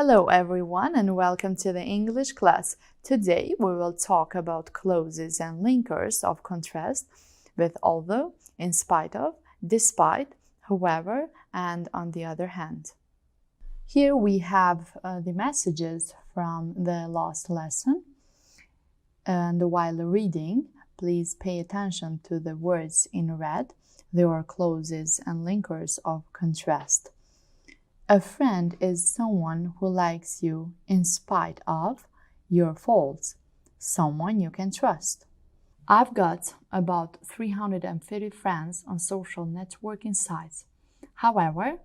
Hello everyone and welcome to the English class. Today we will talk about clauses and linkers of contrast with although, in spite of, despite, however, and on the other hand. Here we have the messages from the last lesson. And while reading, please pay attention to the words in red. They are clauses and linkers of contrast. A friend is someone who likes you in spite of your faults, someone you can trust. I've got about 350 friends on social networking sites. However,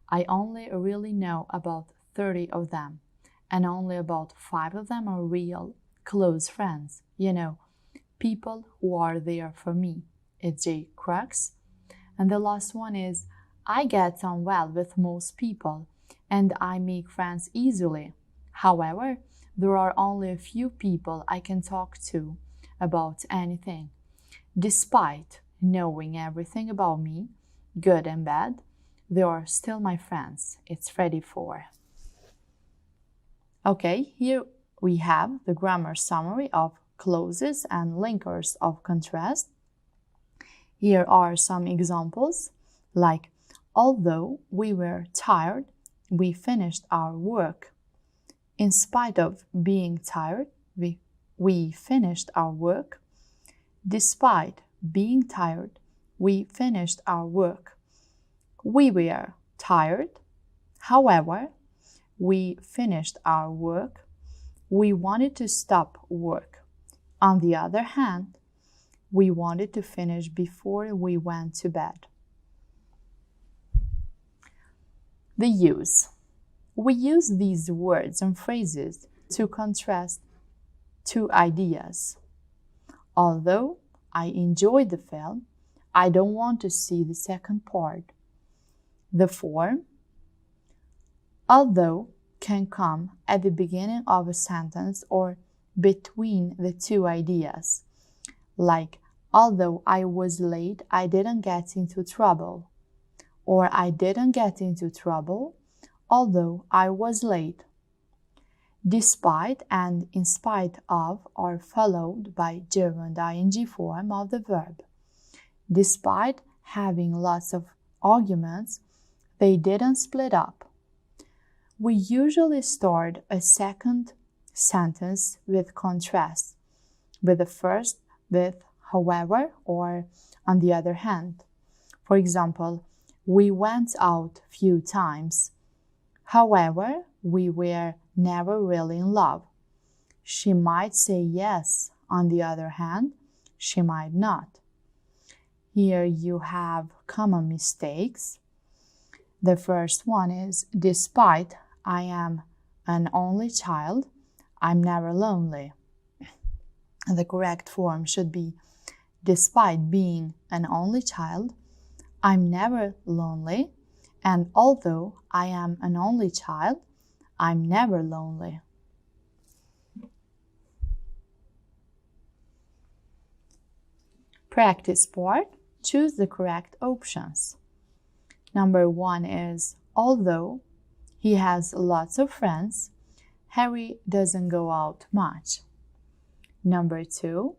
I only really know about 30 of them, and only about 5 of them are real, close friends. You know, people who are there for me. It's a crux. And the last one is, I get on well with most people, and I make friends easily. However, there are only a few people I can talk to about anything. Despite knowing everything about me, good and bad, they are still my friends. It's ready for. Okay, here we have the grammar summary of clauses and linkers of contrast. Here are some examples, like, although we were tired, we finished our work. In spite of being tired, we finished our work. Despite being tired, we finished our work. We were tired. However, we finished our work. We wanted to stop work. On the other hand, we wanted to finish before we went to bed. The use. We use these words and phrases to contrast two ideas. Although I enjoyed the film, I don't want to see the second part. The form, although, can come at the beginning of a sentence or between the two ideas. Like, although I was late, I didn't get into trouble. Or I didn't get into trouble, although I was late. Despite and in spite of are followed by gerund ing form of the verb. Despite having lots of arguments, they didn't split up. We usually start a second sentence with contrast, with the first with however or on the other hand. For example, we went out few times. However, we were never really in love. She might say yes. On the other hand, she might not. Here you have common mistakes. The first one is, despite I am an only child, I'm never lonely. The correct form should be, despite being an only child, I'm never lonely, and although I am an only child, I'm never lonely. Practice part. Choose the correct options. Number 1 is, although he has lots of friends, Harry doesn't go out much. Number 2,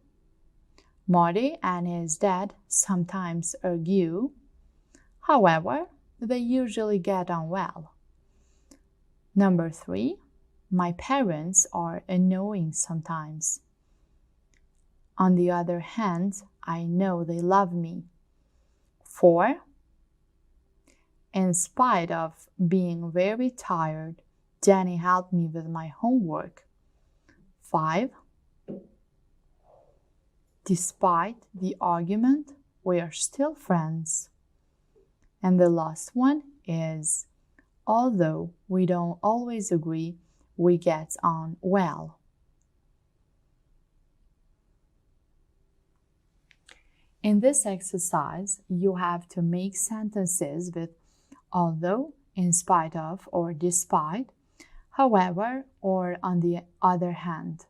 Marty and his dad sometimes argue. However, they usually get on well. Number 3, my parents are annoying sometimes. On the other hand, I know they love me. 4, in spite of being very tired, Jenny helped me with my homework. 5, despite the argument, we are still friends. And the last one is, although we don't always agree, we get on well. In this exercise, you have to make sentences with although, in spite of, or despite, however, or on the other hand.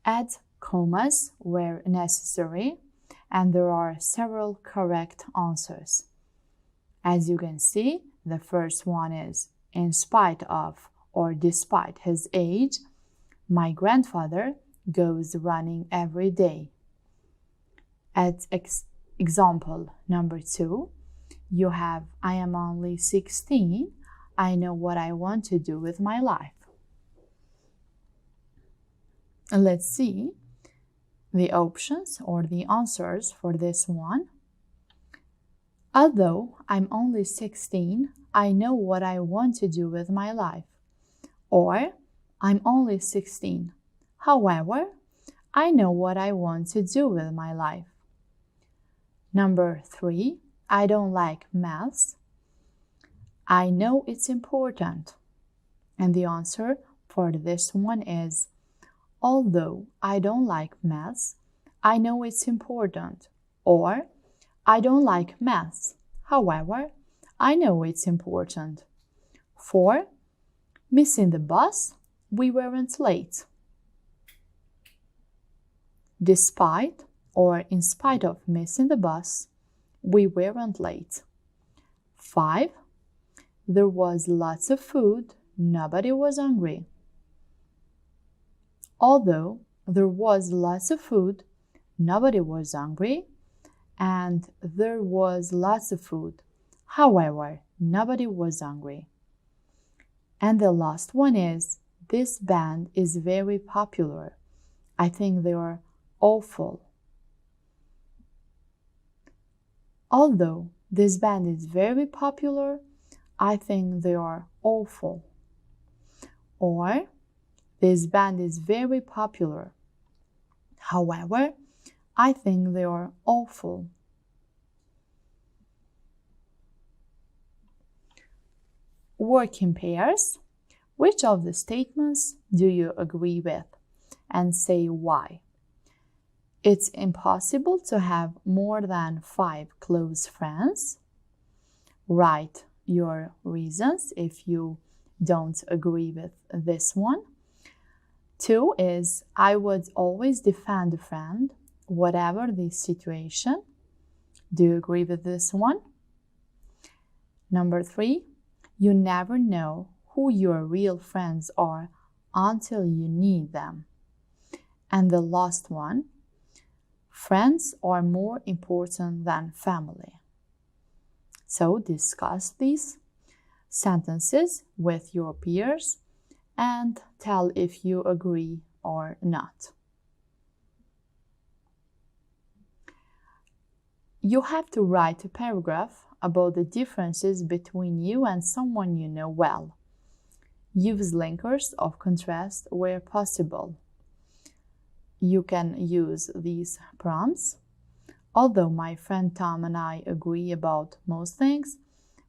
Add commas where necessary, and there are several correct answers. As you can see, the first one is in spite of or despite his age, my grandfather goes running every day. At example number 2, you have I am only 16. I know what I want to do with my life. Let's see the options or the answers for this one. Although I'm only 16, I know what I want to do with my life. Or, I'm only 16. However, I know what I want to do with my life. Number 3, I don't like maths. I know it's important. And the answer for this one is, although I don't like maths, I know it's important. Or, I don't like maths. However, I know it's important. 4, missing the bus, we weren't late. Despite or in spite of missing the bus, we weren't late. 5, there was lots of food, nobody was hungry. Although there was lots of food, nobody was hungry, and there was lots of food. However, nobody was hungry. And the last one is, this band is very popular. I think they are awful. Although this band is very popular, I think they are awful. Or, this band is very popular. However, I think they are awful. Work in pairs. Which of the statements do you agree with? And say why. It's impossible to have more than 5 close friends. Write your reasons if you don't agree with this one. 2 is, I would always defend a friend, whatever the situation. Do you agree with this one? Number 3, you never know who your real friends are until you need them. And the last one, friends are more important than family. So discuss these sentences with your peers and tell if you agree or not. You have to write a paragraph about the differences between you and someone you know well. Use linkers of contrast where possible. You can use these prompts. Although my friend Tom and I agree about most things,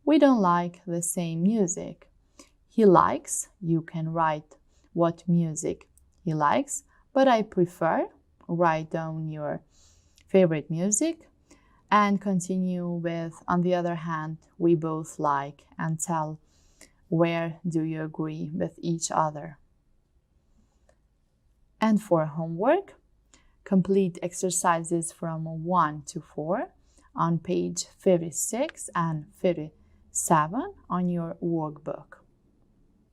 we don't like the same music. He likes, you can write what music he likes, but I prefer, write down your favorite music, and continue with, on the other hand, we both like, and tell where do you agree with each other. And for homework, complete exercises from 1 to 4 on page 56 and 57 on your workbook.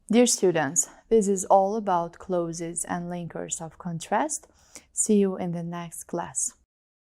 Dear students, this is all about clauses and linkers of contrast. See you in the next class.